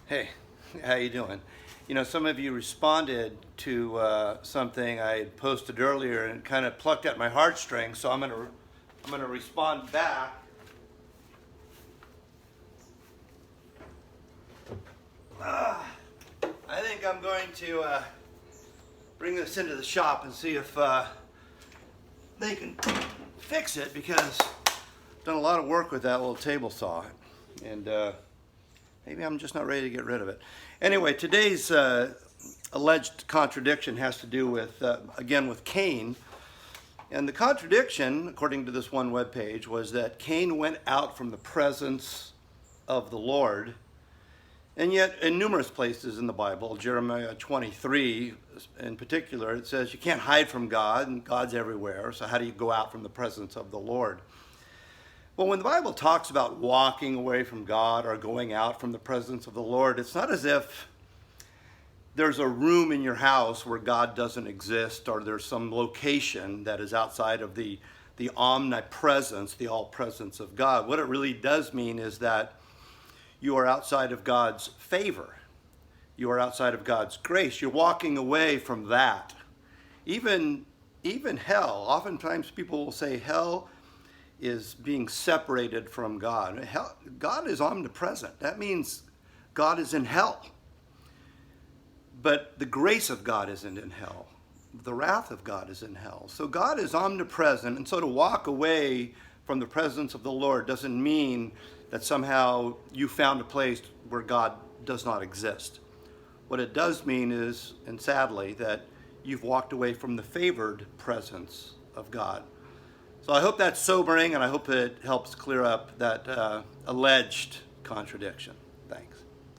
Hey, how you doing? You know, some of you responded to something I had posted earlier and kind of plucked at my heartstrings. So I'm gonna respond back. I think I'm going to bring this into the shop and see if they can fix it, because I've done a lot of work with that little table saw, and maybe I'm just not ready to get rid of it. Anyway, today's alleged contradiction has to do with, again, with Cain. And the contradiction, according to this one webpage, was that Cain went out from the presence of the Lord. And yet, in numerous places in the Bible, Jeremiah 23 in particular, it says you can't hide from God, and God's everywhere. So how do you go out from the presence of the Lord? Well, when the Bible talks about walking away from God or going out from the presence of the Lord, it's not as if there's a room in your house where God doesn't exist, or there's some location that is outside of the omnipresence, the all presence of God. What it really does mean is that you are outside of God's favor. You are outside of God's grace. You're walking away from that. Even hell, oftentimes people will say hell is being separated from God. God is omnipresent. That means God is in hell. But the grace of God isn't in hell. The wrath of God is in hell. So God is omnipresent, and so to walk away from the presence of the Lord doesn't mean that somehow you found a place where God does not exist. What it does mean is, and sadly, that you've walked away from the favored presence of God. So I hope that's sobering, and I hope it helps clear up that alleged contradiction. Thanks.